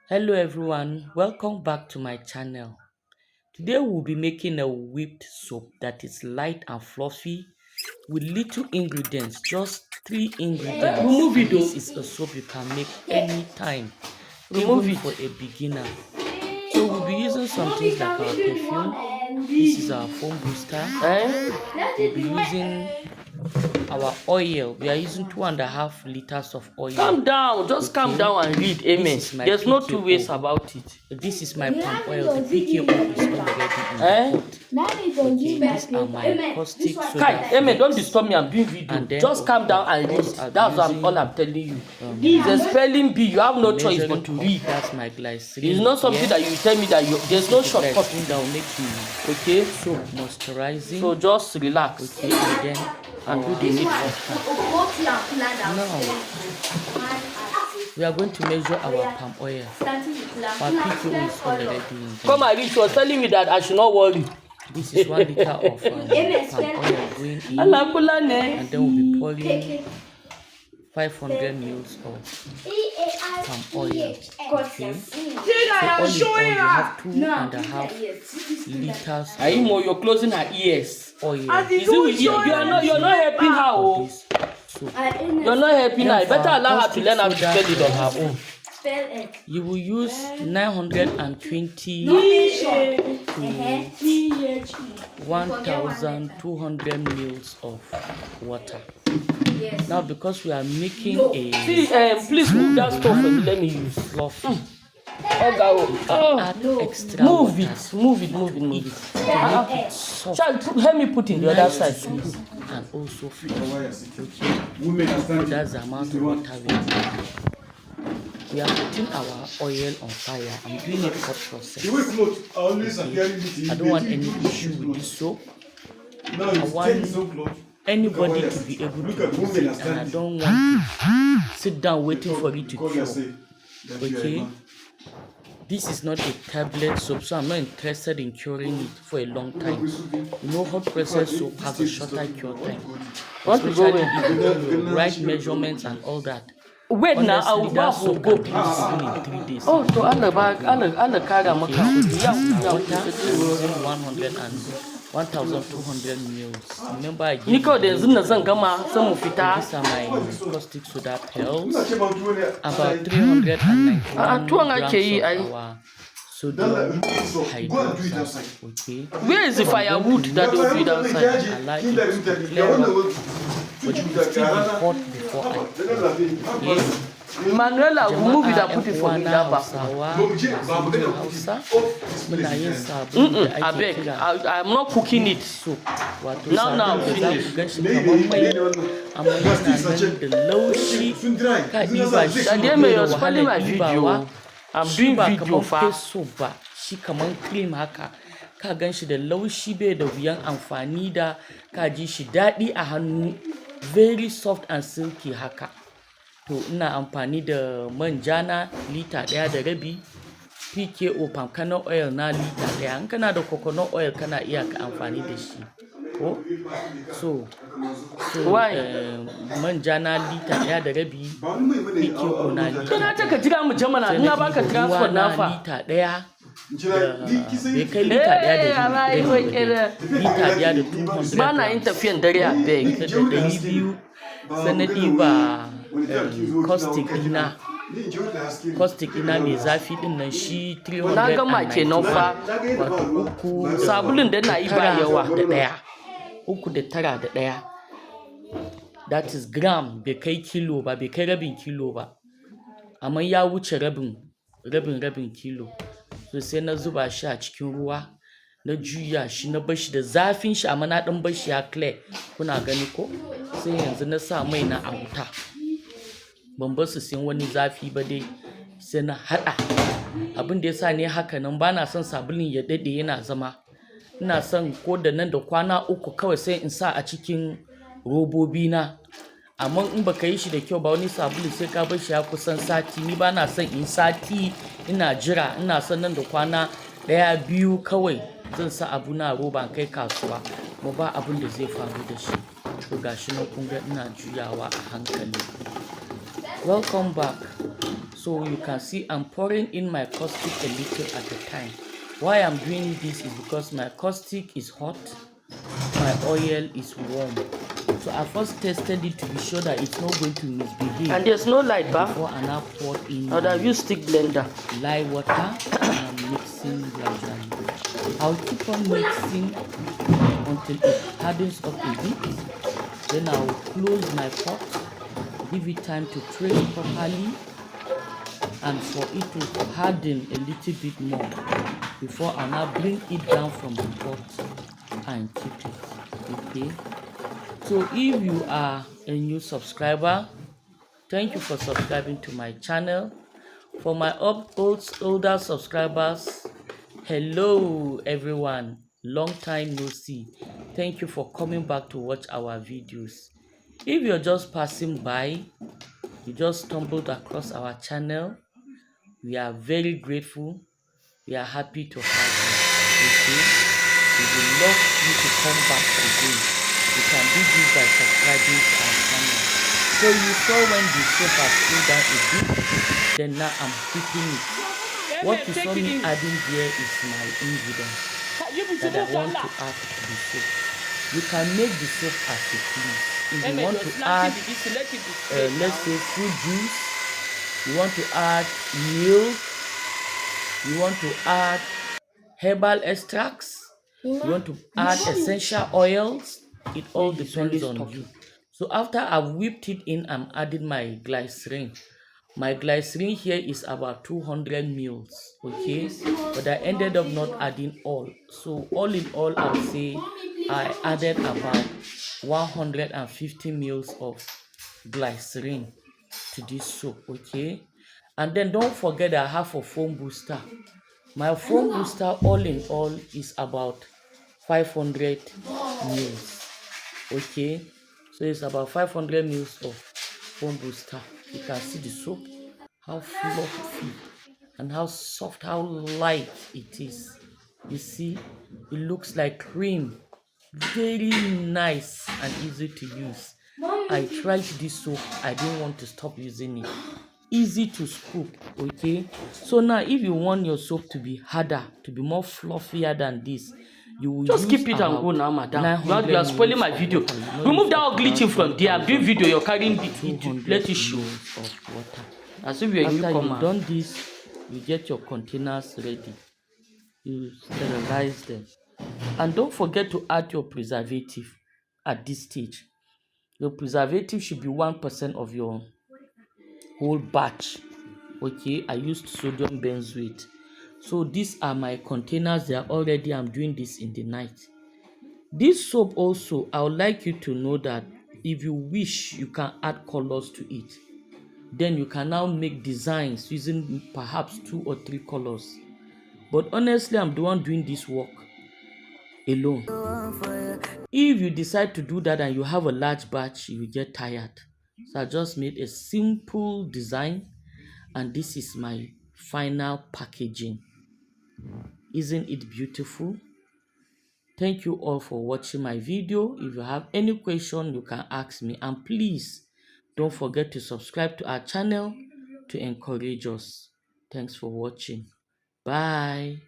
Hello everyone, welcome back to my channel. Today we'll be making a whipped soap that is light and fluffy with little ingredients, just three ingredients. Remove And it this though. is a soap you can make anytime, Remove even it. for a beginner. So we'll be using some things like our perfume. This is our foam booster. Eh? We'll be using our oil. We are using 2.5 liters of oil. Calm down. Just calm down and read. Amen. This is my There's no PKO. two ways about it. This is my palm oil. The PKO is already in the Eh? pot. Okay, these are my caustic Kai, soda Amen, don't flakes. disturb me. I'm doing video. And then, Just calm down and of read. course, That's all I'm telling you. The spelling bee, you have no choice but to read. That's my glycerin. It's not something that you tell me that there's no shortcut. Glycerin that will make you Okay? soap moisturizing. So just relax. Okay, and then And do the needful. now we are going to measure our palm oil. Our PKO is already in there. Come and read. She was telling me that I should not worry. This is 1 liter of palm oil going in, and then we'll be pouring 500 mils of palm oil. Okay. So all in all, you have 2.5 liters Aimo, you're closing her ears. oil. Is it with you? You're not helping her. Oh. So You're not helping her. You better allow her to learn how to spell it on her own. you will use 920 to 1,200 mils of water. Now, because we are making a See, please move that stuff for me. Let me use. fluffy, Oh, add extra move water it, move it, move it, move it. to make it soft, Child, help me put in the other side. smooth, and also fluffy. Okay, that's the amount of water we need. We are putting our oil on fire. I'm doing it hot process. Okay. I don't want any issue with this soap. I want anybody to be able to use it, and I don't want to sit down waiting for it to cure. Okay, this is not a tablet soap, so I'm not interested in curing it for a long time. You know, hot process soap has a shorter cure time, especially if you know your right measurements and all that. Wait now, I Honestly, will that go soap go. can be used in 3 days. Oh, to Allah kara maka. Water using 1,200 mils. Remember, I Ni gave kawai da you yanzu na zan gama sai mu fita. these are my caustic soda pills. About 391 tuwon grams ake yi, ai. of our sodium hydroxide. Okay. Where is the firewood that they will do outside? I like it to clear up, but it will still be hot before I pour. Okay. Manuela, remove it and put it for me Jama'a that 'yan back. Hausawa masu jin Hausa muna yin sabulu da I ake beg, kira I'm not cooking it. soap, wato Now, sabulu da za finish. ku gan shi kamar mai, amma yana nan da laushi, ka ɗiba shi Daddy, bai may da you spoiling my wahalar ɗibawa. video. I'm Shi doing ba video kamar fa. face soap ba, shi kamar cream haka, ka gan shi da laushi, bai da wuyan amfani da, ka ji shi daɗi a hannu, very soft and silky haka. To ina amfani da manja na lita 1.5, PKO Palm Kernel Oil na lita 1. In kana da coconut oil kana iya ka amfani da shi. Ko? So Why? manja na lita 1.5, PKO na lita Kana ta ka jira mu jama'a sai ina baka ɗiba ruwa transfer na na fa. lita 1 bai kai lita 1 da lita 1 da 200 Ba na yin tafiyan dare a beg. da 200 sai na ɗiba caustic ɗina mai zafi ɗin nan shi 391 Na gama kenan fa. wato uku Sabulun da na yi ba yawa. da ɗaya, 309. That is gram, bai kai kilo ba, bai kai rabin kilo ba, amma ya wuce rabin kilo. So sai na zuba shi a cikin ruwa, na juya shi, na bar shi da zafin shi, amma na ɗan bar shi ya clear, kuna gani ko? Sai yanzu na sa mai na a wuta, ban bar su sun wani zafi ba dai, sai na haɗa. Abin da ya sa ne haka nan, ba na son sabulun ya daɗe yana zama. Ina son ko da nan da kwana 3 kawai sai in sa a cikin robobi na. Amma in baka yi shi da kyau ba, wani sabulu sai ka bar shi ya kusan sati. Ni ba na son in sati ina jira, ina son nan da kwana 1-2 kawai zan sa abu na roba kai kasuwa, kuma ba abin da zai faru da shi. To gashi nan kun ga ina juyawa a hankali. Welcome back. So you can see I'm pouring in my caustic a little at a time. Why I'm doing this is because my caustic is hot, my oil is warm. So I first tested it to be sure that it's not going to misbehave. And there's no light, before I now pour in I would have used stick blender. lye water and I'm mixing gradually. I'll keep on mixing until it hardens up a bit. Then I'll close my pot, give it time to trace properly and for it to harden a little bit more before I now bring it down from the pot and keep it. Okay. So if you are a new subscriber, thank you for subscribing to my channel. For my older subscribers, hello everyone, long time no see. Thank you for coming back to watch our videos. If you're just passing by, you just stumbled across our channel, we are very grateful. We are happy to have you. Okay? We would love you to come back again. You can do this by subscribing to our channel. So you saw when the soap has cooled down a bit, then now I'm heating it. What you saw me adding here is my ingredients that I want to add to the soap. You can make the soap as you please. If you want to add, let's say fruit juice, you want to add milk, you want to add herbal extracts, you want to add essential oils, it all depends on you. So after I've whipped it in, I'm adding my glycerin. My glycerin here is about 200 mils, okay? But I ended up not adding all. So all in all, I'll say I added about 150 mils of glycerin to this soap, okay? And then don't forget I have a foam booster. My foam booster all in all is about 500 mils, okay? So it's about 500 mils of foam booster. You can see the soap, how fluffy and how soft, how light it is. You see, it looks like cream. Very nice and easy to use. I tried this soap, I didn't want to stop using it. Easy to scoop, okay? So now if you want your soap to be harder, to be more fluffier than this, you will just keep it and go now, madam. You are spoiling my video. Remove that ugly thing from there. Big video, you're carrying it. Let it show. Of water. As if you're a After newcomer. you've done this, you get your containers ready. You sterilize them. And don't forget to add your preservative at this stage. Your preservative should be 1% of your whole batch. Okay, I used sodium benzoate. So these are my containers. They are already, I'm doing this in the night. This soap also, I would like you to know that if you wish, you can add colors to it. Then you can now make designs using perhaps 2 or 3 colors. But honestly, I'm the one doing this work alone. If you decide to do that and you have a large batch, you will get tired. So I just made a simple design and this is my final packaging. Isn't it beautiful? Thank you all for watching my video. If you have any question, you can ask me, and please don't forget to subscribe to our channel to encourage us. Thanks for watching. Bye.